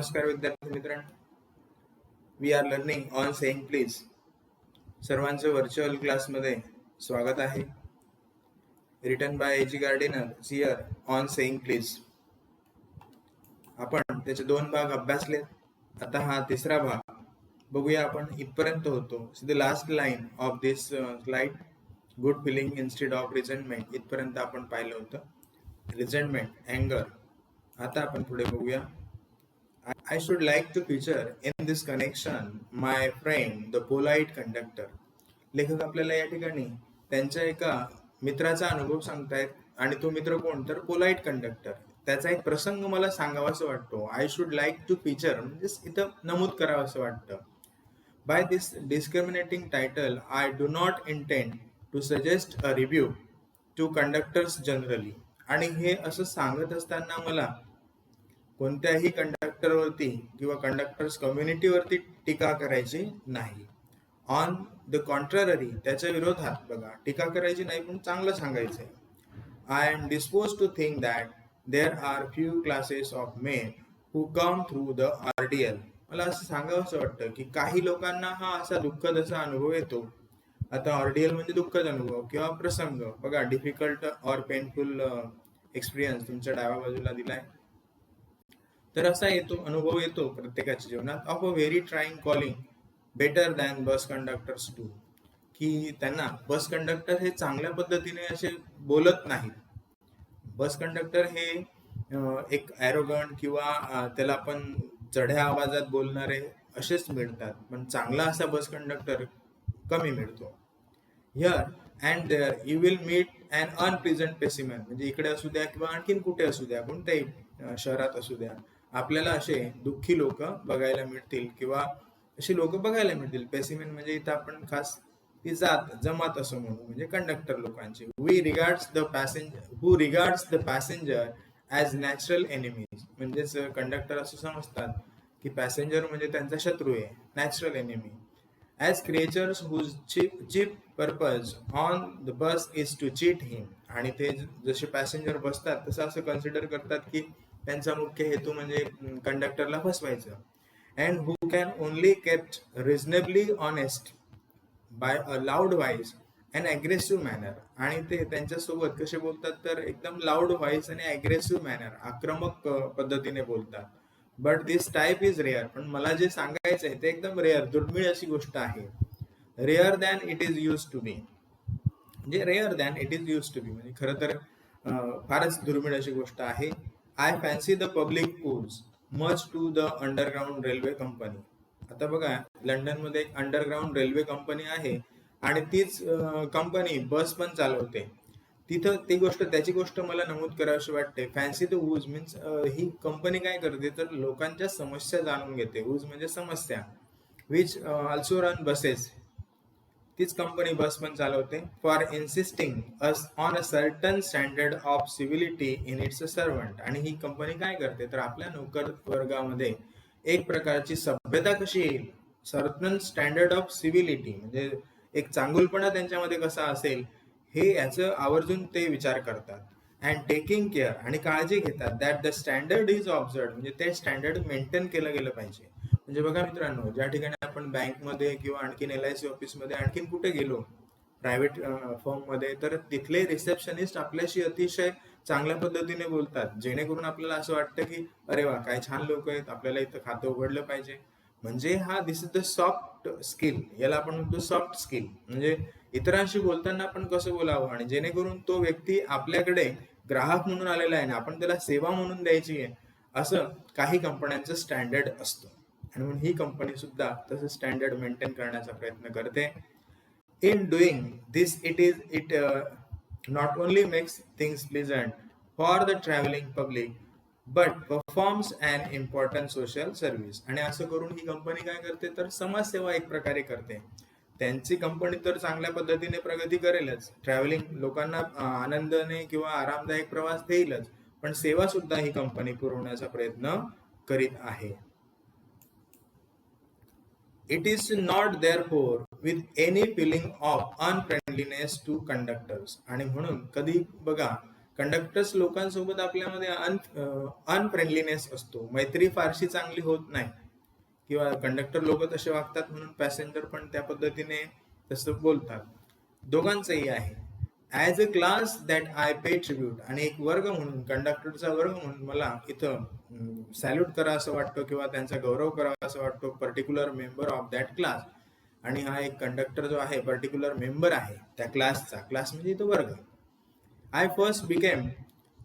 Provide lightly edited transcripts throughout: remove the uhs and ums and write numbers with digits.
नमस्कार विद्यार्थी मित्रांनो, we are learning on saying please. सर्वांचं व्हर्च्युअल क्लासमध्ये स्वागत आहे. Written by A G Gardiner here on saying please. आपण त्याचे 2 भाग अभ्यासले. आता हा तिसरा भाग बघूया. आपण इथपर्यंत होतो. The last line of this slide, good feeling instead of resentment, इथपर्यंत आपण पाहिलं होतं. रिझनमेंट, अँगर. आता आपण पुढे बघूया. I should like to feature in this connection my friend the polite conductor. लेखक आपल्याला या ठिकाणी त्यांच्या एका मित्राचा अनुभव सांगतायत आणि तो मित्र कोण, तर पोलाइट कंडक्टर. त्याचा एक प्रसंग मला सांगावासा वाटतो. I should like to feature म्हणजे इथं नमूद करावं असं वाटतं. By this discriminating title I do not intend to suggest a review to conductors generally. आणि हे असं सांगत असताना मला कोणत्याही कंडक्टरवरती किंवा कंडक्टर्स कम्युनिटीवरती टीका करायची नाही. ऑन द कॉन्ट्ररी, त्याच्या विरोधात बघा, टीका करायची नाही पण चांगलं सांगायचंय. I am disposed to think that there are few classes of men who come through the RDL. मला असं सांगावं असं वाटतं की काही लोकांना हा असा दुःखद असा अनुभव येतो. आता RDL म्हणजे दुःखद अनुभव किंवा प्रसंग. बघा, डिफिकल्ट ऑर पेनफुल एक्सपिरियन्स तुमच्या डाव्या बाजूला दिलाय. तर असा अनुभव येतो प्रत्येकाच्या जीवनात. Of a very trying calling better than bus conductors too, की त्यांना बस कंडक्टर हे चांगल्या पद्धतीने असे बोलत नाहीत. बस कंडक्टर हे एक ॲरोगंट किंवा त्याला आपण चढ्या आवाजात बोलणारे असेच मिळतात, पण चांगला असा बस कंडक्टर कमी मिळतो. Here and there you will meet an unpleasant specimen, म्हणजे इकडे असू द्या किंवा आणखीन कुठे असू द्या, कोणत्याही शहरात असू द्या, आपल्याला असे दुःखी लोक बघायला मिळतील किंवा अशी लोक बघायला मिळतील. स्पेसिमेन म्हणजे इथं आपण खास ती जमात असं म्हणू, म्हणजे कंडक्टर लोकांची. Who regards the passenger as natural enemies, म्हणजेच कंडक्टर असं समजतात की पॅसेंजर म्हणजे त्यांचा शत्रू आहे, natural enemy. As creatures whose chief purpose on the bus is to cheat him, आणि ते जसे पॅसेंजर बसतात तसं असं कन्सिडर करतात की त्यांचा मुख्य हेतू म्हणजे कंडक्टरला फसवायचं. And who can only kept reasonably honest by a loud voice and aggressive manner, आणि ते त्यांच्यासोबत कसे बोलतात तर एकदम लाऊड व्हॉइस आणि ॲग्रेसिव्ह मॅनर, आक्रमक पद्धतीने बोलतात. But this type is rare, पण मला जे सांगायचं आहे ते एकदम रेअर, दुर्मिळ अशी गोष्ट आहे. Rare than it is used to be, म्हणजे rare than it is used to be म्हणजे खरं तर फारच दुर्मिळ अशी गोष्ट आहे. I fancy the public pools much to the underground railway company. आता बघा, लंडनमध्ये एक अंडरग्राऊंड रेल्वे कंपनी आहे आणि तीच कंपनी बस पण चालवते. तिथं त्याची गोष्ट मला नमूद करावीशी वाटते. Fancy the whose means he company काय करते तर लोकांच्या समस्या जाणून घेते. वूज म्हणजे समस्या. विच ऑल्सो रन बसेस, तीच कंपनी बस पण चालवते. For insisting on a certain standard of civility in its servant, आणि ही कंपनी काय करते तर आपल्या नोकर वर्गामध्ये एक प्रकारची सभ्यता कशी येईल, सर्टन स्टँडर्ड ऑफ सिव्हिलिटी म्हणजे एक चांगुलपणा त्यांच्यामध्ये कसा असेल हे याचं आवर्जून ते विचार करतात. अँड टेकिंग केअर, आणि काळजी घेतात, दॅट द स्टँडर्ड इज ऑब्झर्व्ड, म्हणजे ते स्टँडर्ड मेंटेन केलं गेलं पाहिजे. म्हणजे बघा मित्रांनो, ज्या ठिकाणी आपण बँकमध्ये किंवा आणखीन LIC ऑफिसमध्ये आणखीन कुठे गेलो प्रायव्हेट फर्ममध्ये, तर तिथले रिसेप्शनिस्ट आपल्याशी अतिशय चांगल्या पद्धतीने बोलतात, जेणेकरून आपल्याला असं वाटतं की अरे वा, काय छान लोक आहेत, आपल्याला इथं खातं उघडलं पाहिजे. म्हणजे दिस इज द सॉफ्ट स्किल, याला आपण म्हणतो सॉफ्ट स्किल. म्हणजे इतरांशी बोलताना आपण कसं बोलावं, आणि जेणेकरून तो व्यक्ती आपल्याकडे ग्राहक म्हणून आलेला आहे ना, आपण त्याला सेवा म्हणून द्यायची आहे, असं काही कंपन्यांचं स्टँडर्ड असतं. आणि म्हणून ही कंपनी सुद्धा तसं स्टँडर्ड मेंटेन करण्याचा प्रयत्न करते. In doing this it not only makes things pleasant for the travelling public but performs an important social service. आणि असं करून ही कंपनी काय करते तर समाजसेवा एक प्रकारे करते. त्यांची कंपनी तर चांगल्या पद्धतीने प्रगती करेलच, ट्रॅव्हलिंग लोकांना आनंदाने किंवा आरामदायक प्रवास देईलच, पण सेवा सुद्धा ही कंपनी पुरवण्याचा प्रयत्न करीत आहे. It is not therefore with any feeling of unfriendliness to conductors. आणि म्हणून कधी बघा, कंडक्टर्स लोकांसोबत आपल्यामध्ये अनफ्रेंडलीनेस असतो, मैत्री फारशी चांगली होत नाही, किंवा कंडक्टर लोक तसे वागतात म्हणून पॅसेंजर पण त्या पद्धतीने तसं बोलतात. दोघांचंही आहे. As a class that I pay tribute, आणि एक वर्ग म्हणून, कंडक्टरचा वर्ग म्हणून मला इथं सॅल्यूट करा असं वाटतं किंवा त्यांचा गौरव करावा असं वाटतो, particular member of that class. आणि हा एक कंडक्टर जो आहे पर्टिक्युलर मेंबर आहे त्या क्लासचा. क्लास म्हणजे तो वर्ग. I first became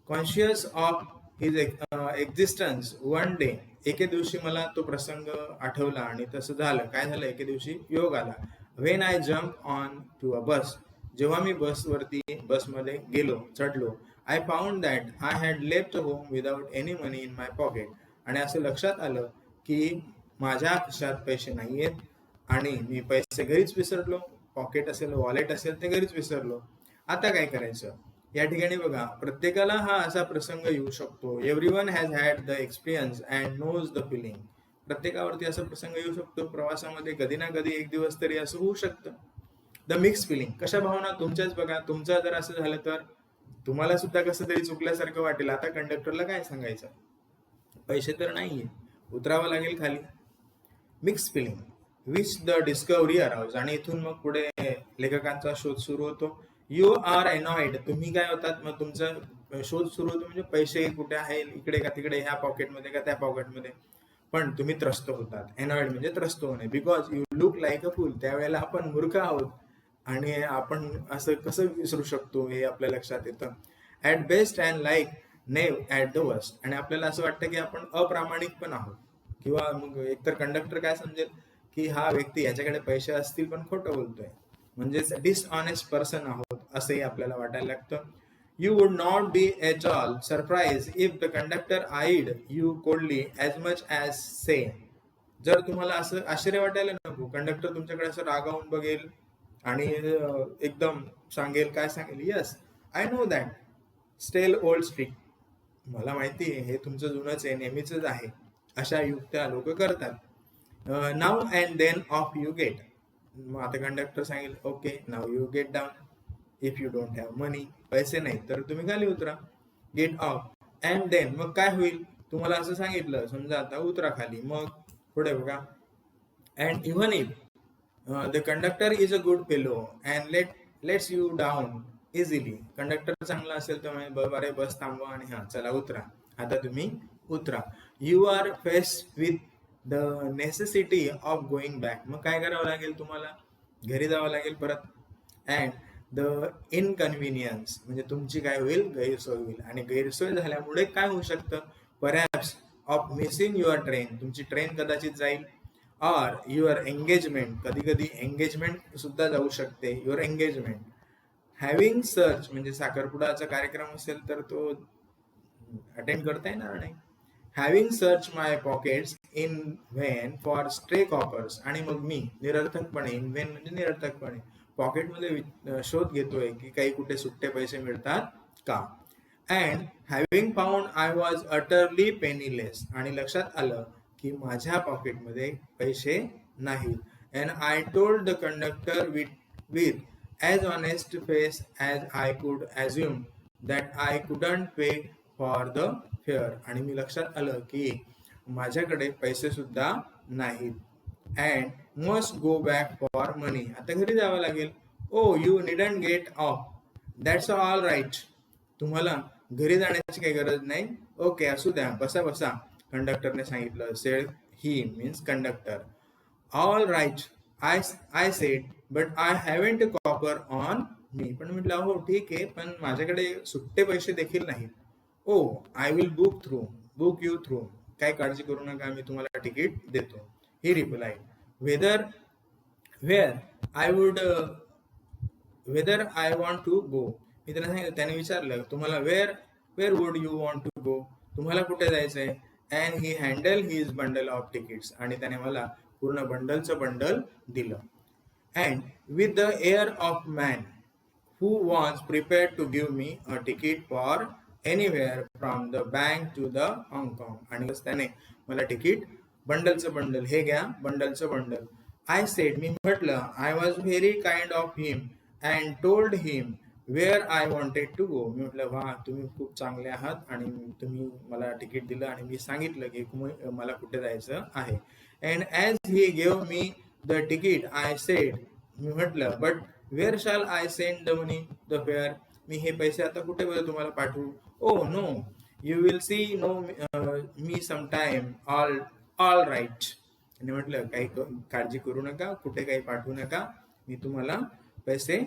conscious of his existence one day. एके दिवशी मला तो प्रसंग आठवला आणि तसं झालं. काय झालं? एके दिवशी योग आला. When I jump onto a bus. जेव्हा मी बसमध्ये गेलो, चढलो. I found that I had left home without any money in my pocket. आणि असं लक्षात आलं की माझ्या खिशात पैसे नाही आहेत आणि मी पैसे घरीच विसरलो. पॉकेट असेल, वॉलेट असेल, ते घरीच विसरलो. आता काय करायचं? या ठिकाणी बघा, प्रत्येकाला हा असा प्रसंग येऊ शकतो. Everyone has had the experience and knows the feeling. प्रत्येकावरती असा प्रसंग येऊ शकतो प्रवासामध्ये. कधी ना कधी एक दिवस तरी असं होऊ शकतं. The mix feeling. कशा भावना तुमच्याच बघा. तुमचं जर असं झालं तर तुम्हाला सुद्धा कसं तरी चुकल्यासारखं वाटेल. आता कंडक्टरला काय सांगायचं? पैसे तर नाहीये, उतरावं लागेल खाली. Mix feeling which the discovery arouse. आणि इथून मग पुढे लेखकांचा शोध सुरू होतो. You are annoyed. तुम्ही काय होतात? मग तुमचा शोध सुरू होतो. म्हणजे पैसे कुठे आहे, इकडे का तिकडे, ह्या पॉकेटमध्ये का त्या पॉकेटमध्ये. पण तुम्ही त्रस्त होतात. अनॉइड म्हणजे त्रस्त होणे. Because you look like a fool. त्यावेळेला आपण मूर्ख आहोत आणि आपण असं कसं विसरू शकतो हे आपल्या लक्षात येतं. At best and like naive at the worst. आणि आपल्याला असं वाटतं की आपण अप्रामाणिक पण आहोत, किंवा मग एकतर कंडक्टर काय समजेल की हा व्यक्ती याच्याकडे पैसे असतील पण खोटं बोलतोय, म्हणजेच डिसऑनेस्ट पर्सन आहोत असंही आपल्याला वाटायला लागतं. You would not be at all surprise if the conductor eyed you coldly as much as say. जर तुम्हाला असं आश्चर्य वाटायला नको, कंडक्टर तुमच्याकडे असं रागावून बघेल आणि एकदम सांगेल, काय सांगेल? यस आय नो दॅट स्टेल ओल्ड स्ट्रिक. मला माहिती आहे हे तुमचं जुनंच आहे, नेहमीच आहे. अशा युक्त्या लोक करतात. Now and then off you get. मग आता कंडक्टर सांगेल, okay now you get down if you don't have money. पैसे नाही तर तुम्ही खाली उतरा. गेट ऑफ अँड देन, मग काय होईल? तुम्हाला असं सांगितलं, समजा आता उतरा खाली. मग पुढे बघा. And even if the conductor is a good fellow and let's you down easily. Conductor चांगला असेल तर बरे बस थांबवा आणि हा चला उतरा, आता तुम्ही उतरा. You are faced with the necessity of going back. मग काय करावं लागेल तुम्हाला? घरी जावं लागेल परत. अँड द इनकन्व्हिनियन्स म्हणजे तुमची काय होईल? गैरसोय होईल. आणि गैरसोय झाल्यामुळे काय होऊ शकतं? Perhaps of missing your train. तुमची ट्रेन कदाचित जाईल. Or your engagement. कधी कधी एंगेजमेंट सुद्धा जाऊ शकते. Your engagement. हॅव्हिंग सर्च म्हणजे साखरपुडाचा कार्यक्रम असेल तर तो अटेंड करता येणार नाही. Having search my pockets in vain for stray coppers. आणि मग मी निरर्थकपणे, इन व्हेन म्हणजे निरर्थकपणे, पॉकेटमध्ये शोध घेतोय की काही कुठे सुट्टे पैसे मिळतात का. And having found I was utterly penniless. आणि लक्षात आलं की माझ्या पॉकेटमध्ये पैसे नाहीत. And I told the conductor with as honest face as I could assume that I couldn't pay for the fare. आणि मी लक्षात आलं की माझ्याकडे पैसे सुद्धा नाहीत. and must go back for money. आता घरी जावं लागेल. oh you needn't get off, that's all right. तुम्हाला घरी जाण्याची काही गरज नाही. ओके असू द्या, बसा बसा, कंडक्टरने सांगितलं. said he means conductor. All right I said but I haven't copper on me. पण म्हटलं हो ठीक आहे, पण माझ्याकडे सुट्टे पैसे देखील नाहीत. Oh I will book you through. काय काळजी करू नका, मी तुम्हाला तिकीट देतो. He reply. Whether I want to go. मी त्यांना सांगितलं, त्याने विचारलं तुम्हाला where would you want to go. तुम्हाला कुठे जायचंय? And he handle his bundle of tickets. आणि त्याने मला पूर्ण बंडलचं बंडल दिलं. And with the air of man who was prepared to give me a ticket for anywhere from the bank to the Hong Kong. आणि त्याने मला ticket, बंडलचं bundle, हे घ्या बंडलचं बंडल. आय सेड, मी म्हटलं, I was very kind of him and told him where I wanted to go. मी म्हटलं वा तुम्ही खूप चांगले आहात आणि तुम्ही मला तिकीट दिलं आणि मी सांगितलं की मला कुठे जायचं आहे. And as he gave me the ticket I said, मी म्हटलं but where shall I send the money the fare. मी हे पैसे आता कुठे बरं तुम्हाला पाठवू. Oh no you will see no me sometime all right. आणि म्हटलं काही काळजी करू नका, कुठे काही पाठवू नका, मी तुम्हाला पैसे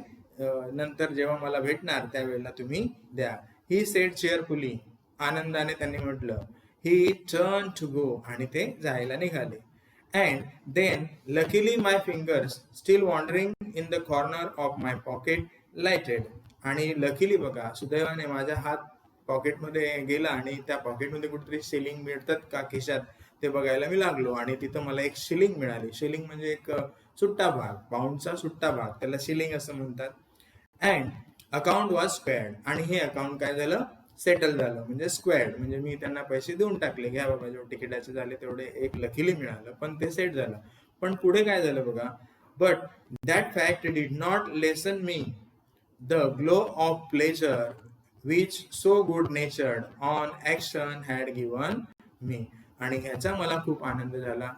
नंतर जेव्हा मला भेटणार त्यावेळेला तुम्ही द्या. ही सेड चेअरफुली, आनंदाने त्यांनी म्हटलं. ही टर्न टू गो, आणि ते जायला निघाले. And then luckily my fingers still wandering in the corner of my pocket lighted. आणि लकीली बघा, सुदैवाने माझा हात पॉकेटमध्ये गेला आणि त्या पॉकेटमध्ये कुठेतरी शिलिंग मिळतात का खिशात ते बघायला मी लागलो, आणि तिथं मला एक शिलिंग मिळाली. शिलिंग म्हणजे एक सुट्टा भाग, पाऊंडचा सुट्टा भाग, त्याला शिलिंग असं म्हणतात. अँड अकाउंट वॉज स्क्वेअर्ड, आणि हे अकाउंट काय झालं, सेटल झालं. म्हणजे स्क्वेअर्ड म्हणजे मी त्यांना पैसे देऊन टाकले, घ्या बाबा जेवढे तिकिटाचे झाले तेवढे, एक लकीली मिळालं, पण ते सेट झालं. पण पुढे काय झालं बघा. But that fact did not lesson me the glow of pleasure which so good नेचर्ड on action had given me. आणि ह्याचा मला खूप आनंद झाला.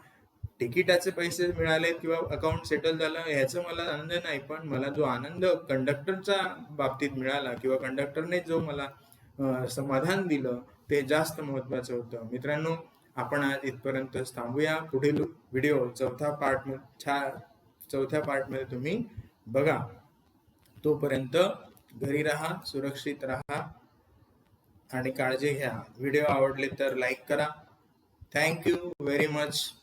तिकिटाचे पैसे मिळाले किंवा अकाउंट सेटल झालं ह्याचा मला आनंद नाही, पण मला जो आनंद कंडक्टरच्या बाबतीत मिळाला किंवा कंडक्टरने जो मला समाधान दिलं ते जास्त महत्वाचं होतं. मित्रांनो, आपण आज इथपर्यंत थांबूया. पुढील व्हिडिओ चौथ्या पार्टमध्ये तुम्ही बघा. तोपर्यंत घरी राहा, सुरक्षित राहा आणि काळजी घ्या. व्हिडिओ आवडले तर लाईक करा. Thank you very much.